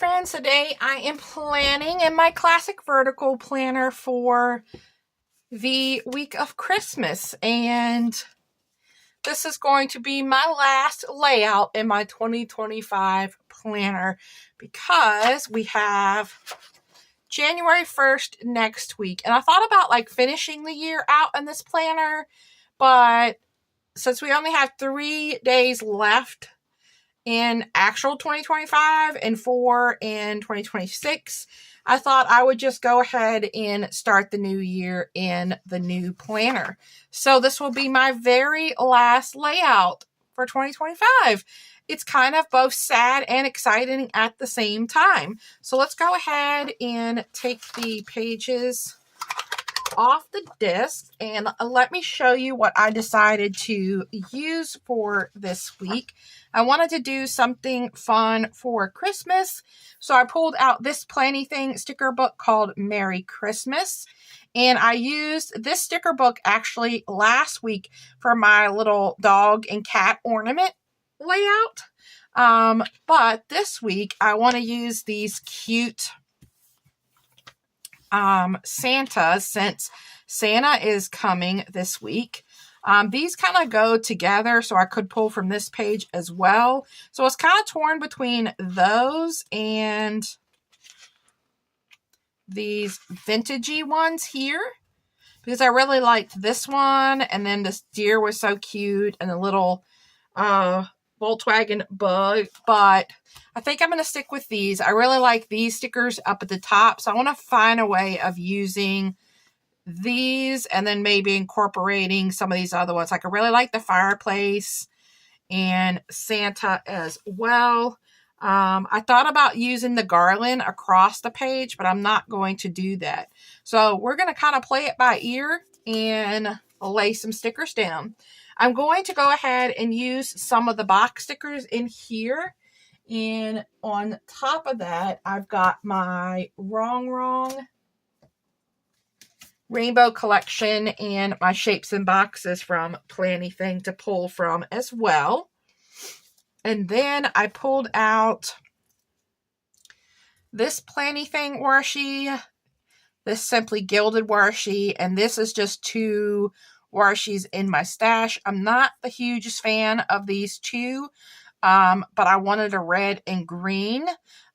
friends. Today I am planning in my classic vertical planner for the week of Christmas, and this is going to be my last layout in my 2025 planner because we have January 1st next week. And I thought about like finishing the year out in this planner, but since we only have 3 days left in actual 2025 and 4 in 2026, I thought I would just go ahead and start the new year in the new planner. So this will be my very last layout for 2025. It's kind of both sad and exciting at the same time. So let's go ahead and take the pages off the disc and let me show you what I decided to use for this week. I wanted to do something fun for Christmas, so I pulled out this Planny Thing sticker book called Merry Christmas, and I used this sticker book actually last week for my little dog and cat ornament layout, but this week I want to use these cute Santas, since Santa is coming this week. These kind of go together, so I could pull from this page as well. So it's kind of torn between those and these vintagey ones here, because I really liked this one, and then this deer was so cute, and the little Volkswagen bug, but I think I'm going to stick with these. I really like these stickers up at the top, so I want to find a way of using these and then maybe incorporating some of these other ones. Like I really like the fireplace and Santa as well. I thought about using the garland across the page, but I'm not going to do that. So we're going to kind of play it by ear and lay some stickers down. I'm going to go ahead and use some of the box stickers in here. And on top of that, I've got my Wrong Rainbow Collection and my Shapes and Boxes from Planny Thing to pull from as well. And then I pulled out this Planny Thing washi, this Simply Gilded washi, and this is just 2 washi's in my stash. I'm not the hugest fan of these 2, but I wanted a red and green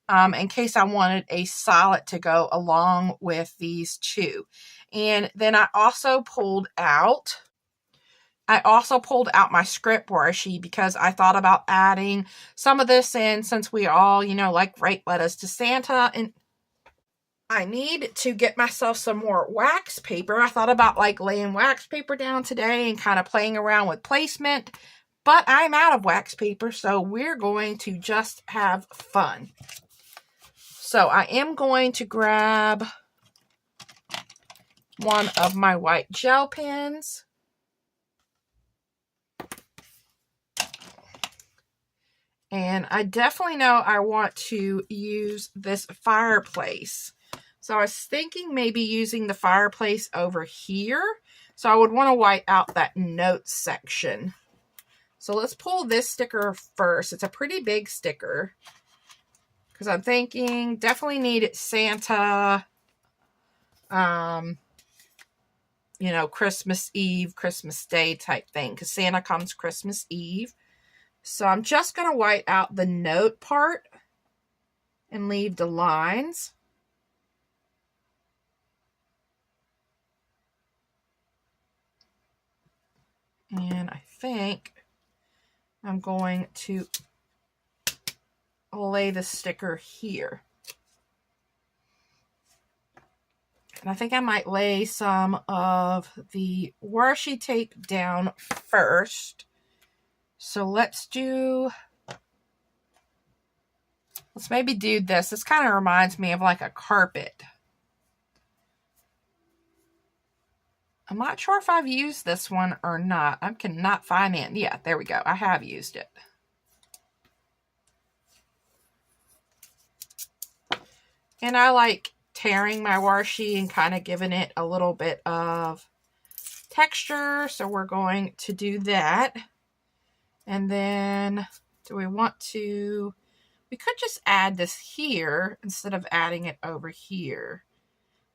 in case I wanted a solid to go along with these 2. And then I also pulled out my script washi because I thought about adding some of this in, since we all, like write letters to Santa, and I need to get myself some more wax paper. I thought about like laying wax paper down today and kind of playing around with placement, but I'm out of wax paper, so we're going to just have fun. So I am going to grab one of my white gel pens. And I definitely know I want to use this fireplace. So I was thinking maybe using the fireplace over here. So I would want to white out that notes section. So let's pull this sticker first. It's a pretty big sticker, because I'm thinking definitely need Santa, Christmas Eve, Christmas Day type thing, because Santa comes Christmas Eve. So I'm just going to white out the note part and leave the lines. And I think I'm going to lay the sticker here. And I think I might lay some of the washi tape down first. So let's maybe do this. This kind of reminds me of like a carpet. I'm not sure if I've used this one or not. I cannot find it. Yeah, there we go. I have used it. And I like tearing my washi and kind of giving it a little bit of texture. So we're going to do that. And then do we want to We could just add this here instead of adding it over here.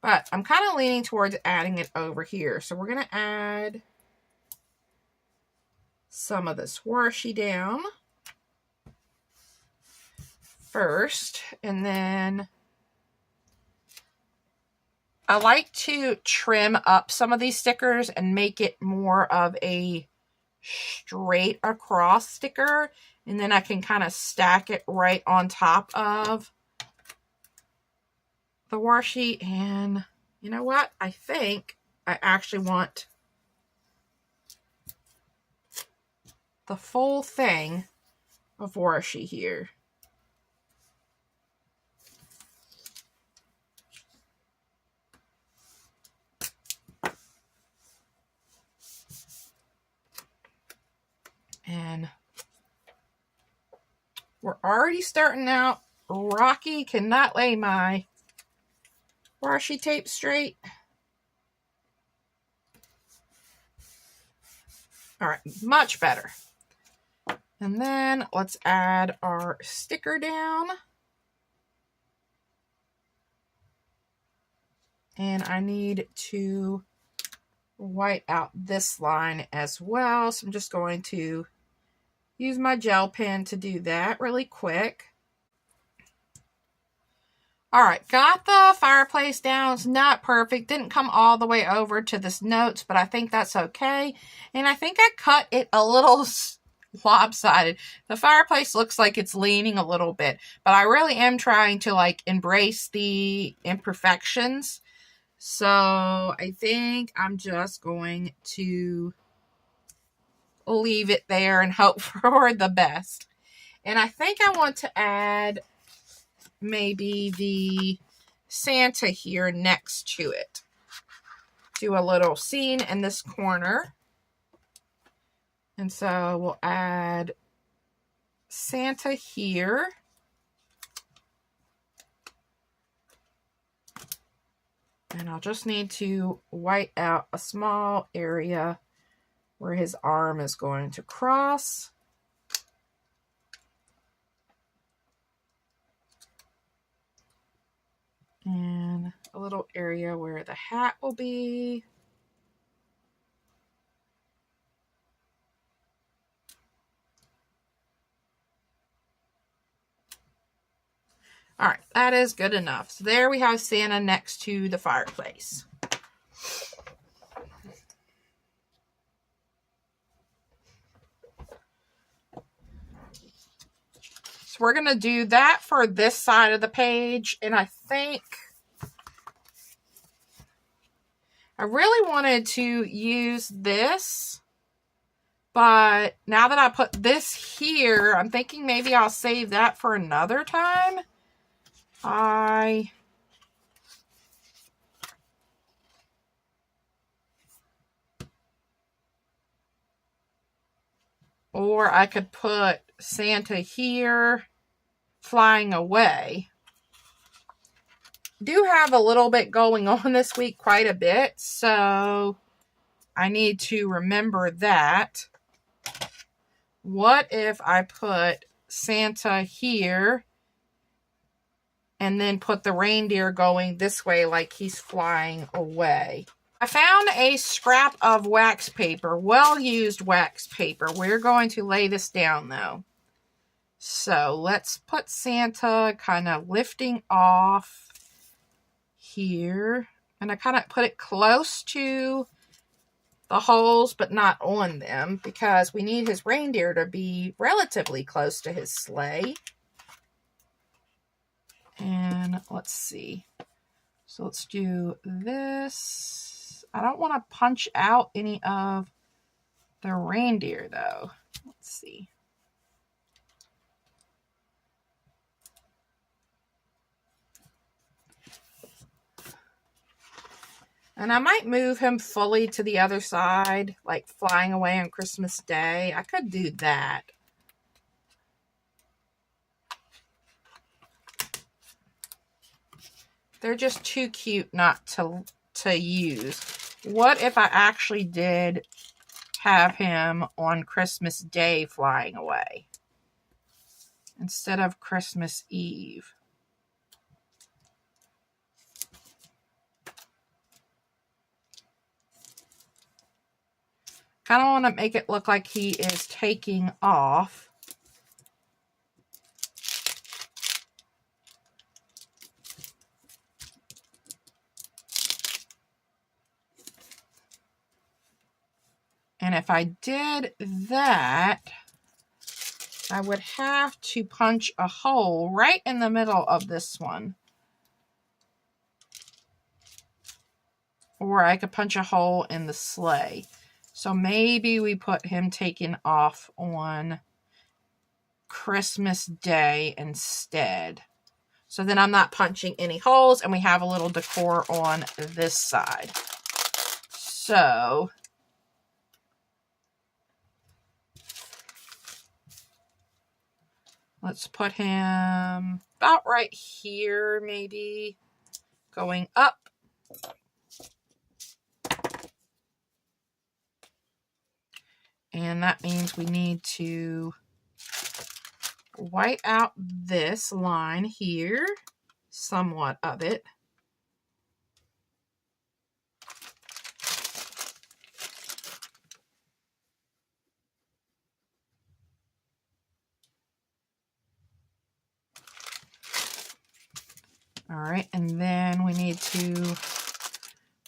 But I'm kind of leaning towards adding it over here. So we're going to add some of this washi down first. And then I like to trim up some of these stickers and make it more of a straight across sticker. And then I can kind of stack it right on top of the washi. And you know what? I think I actually want the full thing of washi here. And we're already starting out. Rocky cannot lay my washi tape straight. All right, much better. And then let's add our sticker down. And I need to white out this line as well. So I'm just going to use my gel pen to do that really quick. All right, got the fireplace down. It's not perfect. Didn't come all the way over to this notes, but I think that's okay. And I think I cut it a little lopsided. The fireplace looks like it's leaning a little bit, but I really am trying to like embrace the imperfections. So I think I'm just going to leave it there and hope for the best. And I think I want to add maybe the Santa here next to it. Do a little scene in this corner. And so we'll add Santa here. And I'll just need to white out a small area where his arm is going to cross. And a little area where the hat will be. All right, that is good enough. So there we have Santa next to the fireplace. So we're going to do that for this side of the page. And I think I really wanted to use this. But now that I put this here, I'm thinking maybe I'll save that for another time. Or I could put Santa here, flying away. Do have a little bit going on this week, quite a bit, so I need to remember that. What if I put Santa here and then put the reindeer going this way like he's flying away? I found a scrap of wax paper, well-used wax paper. We're going to lay this down though. So let's put Santa kind of lifting off here. And I kind of put it close to the holes, but not on them, because we need his reindeer to be relatively close to his sleigh. And let's see. So let's do this. I don't want to punch out any of the reindeer though. Let's see. And I might move him fully to the other side, like flying away on Christmas Day. I could do that. They're just too cute not to use. What if I actually did have him on Christmas Day flying away? instead of Christmas Eve. Kind of want to make it look like he is taking off. And if I did that, I would have to punch a hole right in the middle of this one. Or I could punch a hole in the sleigh. So maybe we put him taking off on Christmas Day instead. So then I'm not punching any holes, and we have a little decor on this side. So let's put him about right here, maybe going up. And that means we need to white out this line here, somewhat of it. All right, and then we need to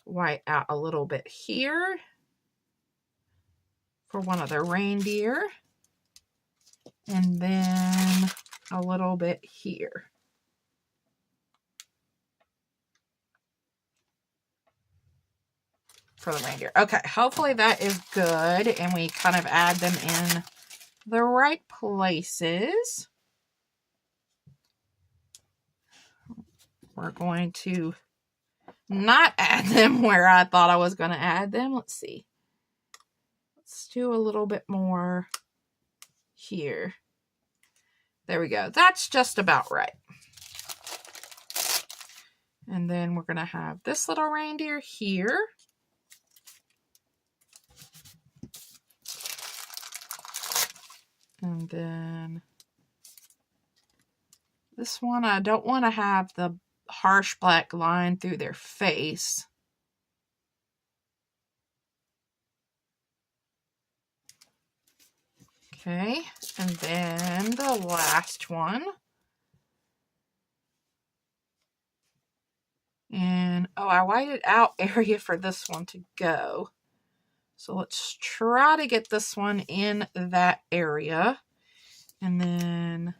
white out a little bit here for one of the reindeer, and then a little bit here. For the reindeer. Okay, hopefully that is good, and we kind of add them in the right places. We're going to not add them where I thought I was going to add them. Let's see. Let's do a little bit more here. There we go. That's just about right. And then we're going to have this little reindeer here. And then this one, I don't want to have the harsh black line through their face. Okay, and then the last one. And, oh, I whited out area for this one to go. So let's try to get this one in that area. And then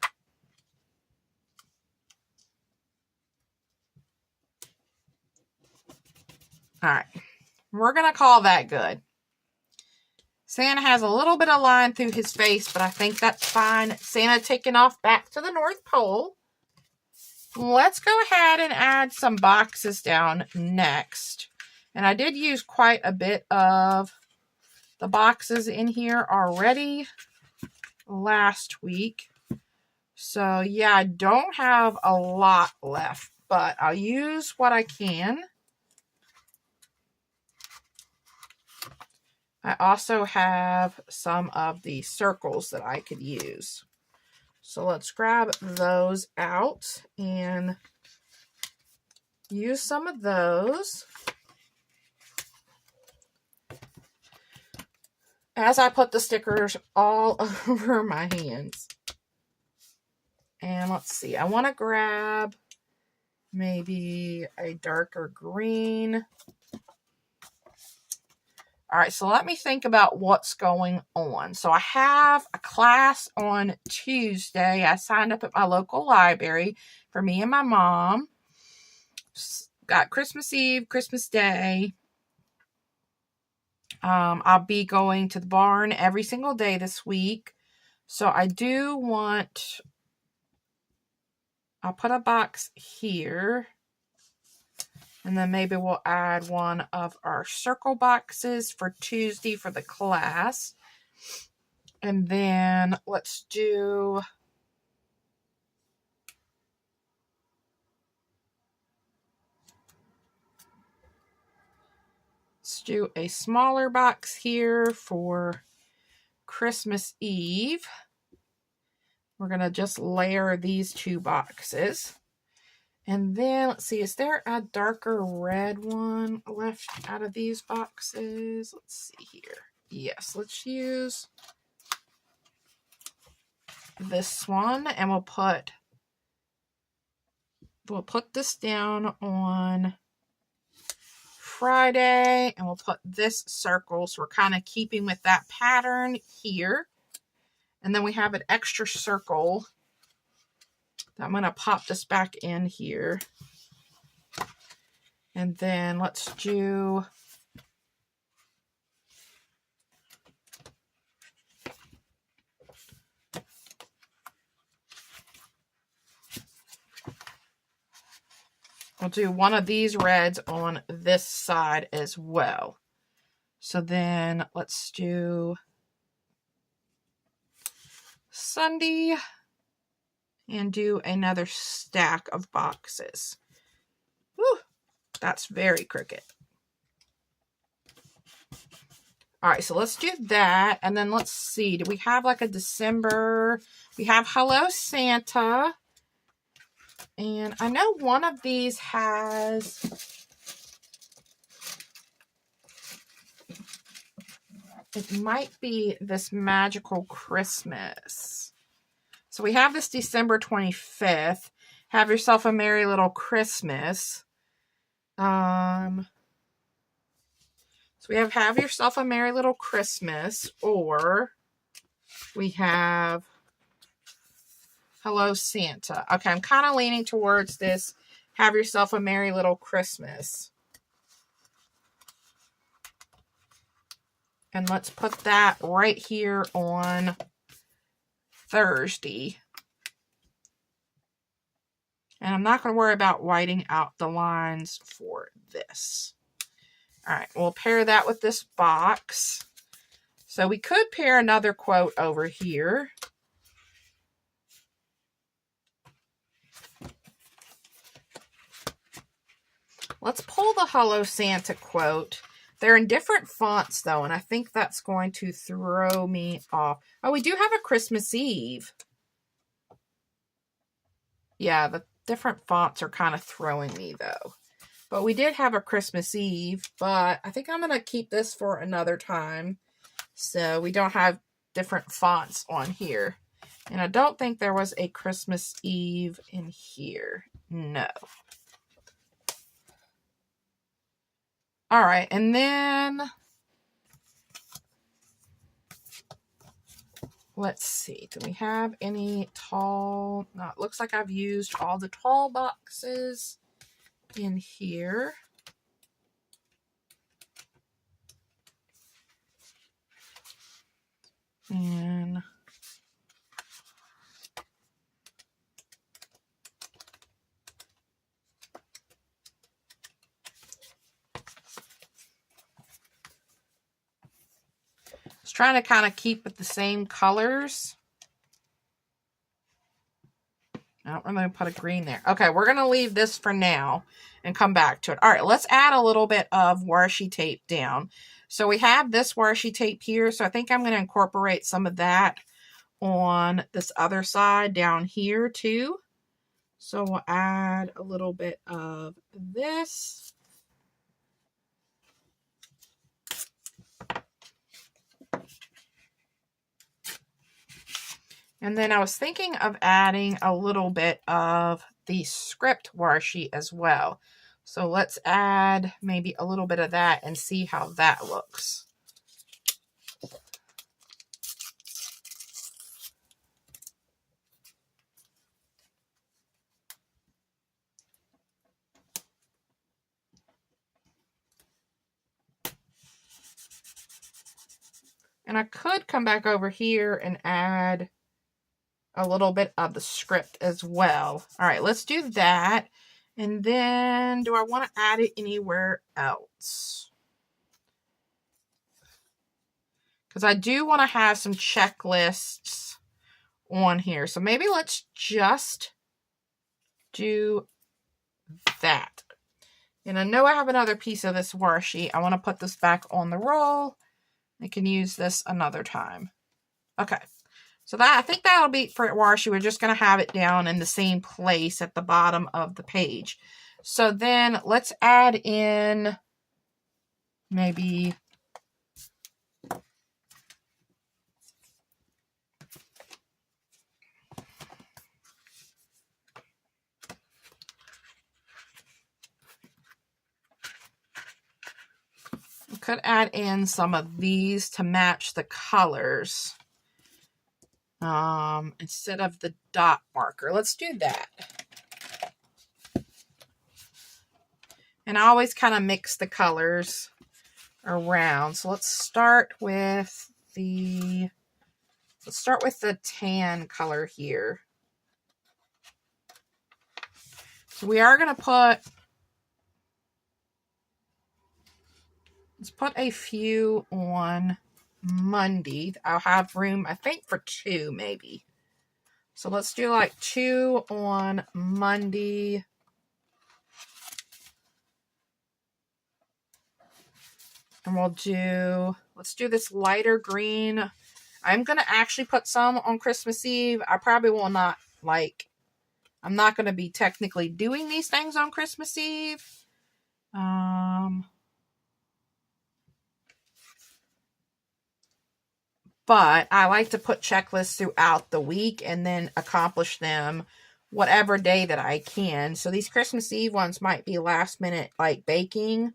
all right, we're going to call that good. Santa has a little bit of line through his face, but I think that's fine. Santa taking off back to the North Pole. Let's go ahead and add some boxes down next. And I did use quite a bit of the boxes in here already last week. So yeah, I don't have a lot left, but I'll use what I can. I also have some of the circles that I could use. So let's grab those out and use some of those as I put the stickers all over my hands. And let's see, I want to grab maybe a darker green. All right, so let me think about what's going on. So I have a class on Tuesday. I signed up at my local library for me and my mom. Got Christmas Eve, Christmas Day. I'll be going to the barn every single day this week. So I do want, I'll put a box here. And then maybe we'll add one of our circle boxes for Tuesday for the class. And then let's do a smaller box here for Christmas Eve. We're going to just layer these 2 boxes. And then, let's see, is there a darker red one left out of these boxes? Let's see here. Yes, let's use this one, and we'll put this down on Friday, and we'll put this circle, so we're kind of keeping with that pattern here. And then we have an extra circle that I'm going to pop this back in here. And then let's do one of these reds on this side as well. So then let's do Sunday and do another stack of boxes. Whew, that's very crooked. All right, so let's do that. And then let's see, do we have like a December? We have Hello Santa. And I know one of these has, it might be this Magical Christmas. So we have this December 25th. Have yourself a merry little Christmas. So we have yourself a merry little Christmas, or we have Hello Santa. Okay, I'm kind of leaning towards this. Have yourself a merry little Christmas. And let's put that right here on Thursday. And I'm not going to worry about whiting out the lines for this. All right, we'll pair that with this box. So we could pair another quote over here. Let's pull the Hello Santa quote. They're in different fonts, though, and I think that's going to throw me off. Oh, we do have a Christmas Eve. Yeah, the different fonts are kind of throwing me, though. But we did have a Christmas Eve, but I think I'm going to keep this for another time. So we don't have different fonts on here. And I don't think there was a Christmas Eve in here. No. All right, and then let's see. Do we have any tall? No, it looks like I've used all the tall boxes in here. And trying to kind of keep it the same colors. I don't really put a green there. Okay, we're going to leave this for now and come back to it. All right, let's add a little bit of washi tape down. So we have this washi tape here, so I think I'm going to incorporate some of that on this other side down here too. So we'll add a little bit of this. And then I was thinking of adding a little bit of the script washi as well. So let's add maybe a little bit of that and see how that looks. And I could come back over here and add a little bit of the script as well. All right, let's do that. And then do I want to add it anywhere else? Because I do want to have some checklists on here. So maybe let's just do that. And I know I have another piece of this washi. I want to put this back on the roll. I can use this another time. Okay. So that, I think that'll be for washi. We're just going to have it down in the same place at the bottom of the page. So then let's add in maybe we could add in some of these to match the colors. Instead of the dot marker. Let's do that. And I always kind of mix the colors around. So let's start with the tan color here. So we are going to let's put a few on Monday. I'll have room, I think, for 2 maybe. So let's do like 2 on Monday. And let's do this lighter green. I'm going to actually put some on Christmas Eve. I probably will not, I'm not going to be technically doing these things on Christmas Eve. But I like to put checklists throughout the week and then accomplish them whatever day that I can. So these Christmas Eve ones might be last minute, like baking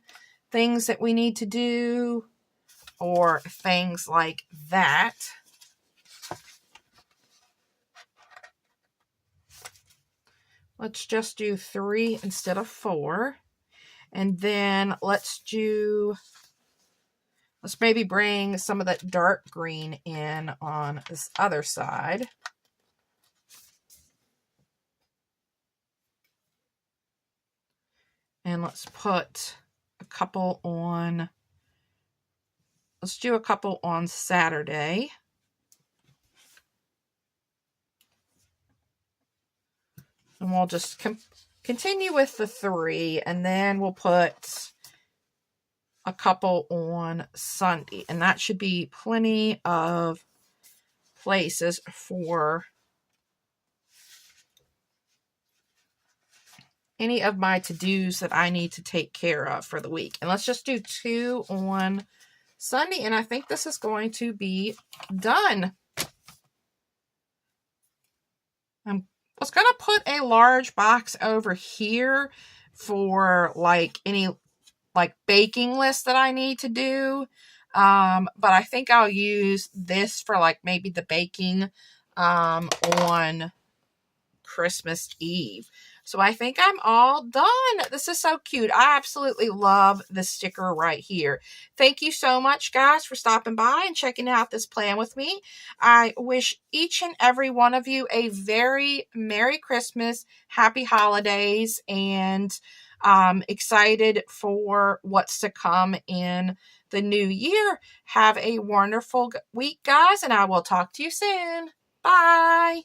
things that we need to do or things like that. Let's just do 3 instead of 4. And then let's maybe bring some of that dark green in on this other side. And let's put a couple on, let's do a couple on Saturday. And we'll just continue with the 3, and then we'll put a couple on Sunday. And that should be plenty of places for any of my to-dos that I need to take care of for the week. And let's just do 2 on Sunday, and I think this is going to be done. I was going to put a large box over here for any baking list that I need to do. But I think I'll use this for maybe the baking on Christmas Eve. So I think I'm all done. This is so cute. I absolutely love the sticker right here. Thank you so much, guys, for stopping by and checking out this plan with me. I wish each and every one of you a very Merry Christmas, Happy Holidays, and excited for what's to come in the new year. Have a wonderful week, guys, and I will talk to you soon. Bye.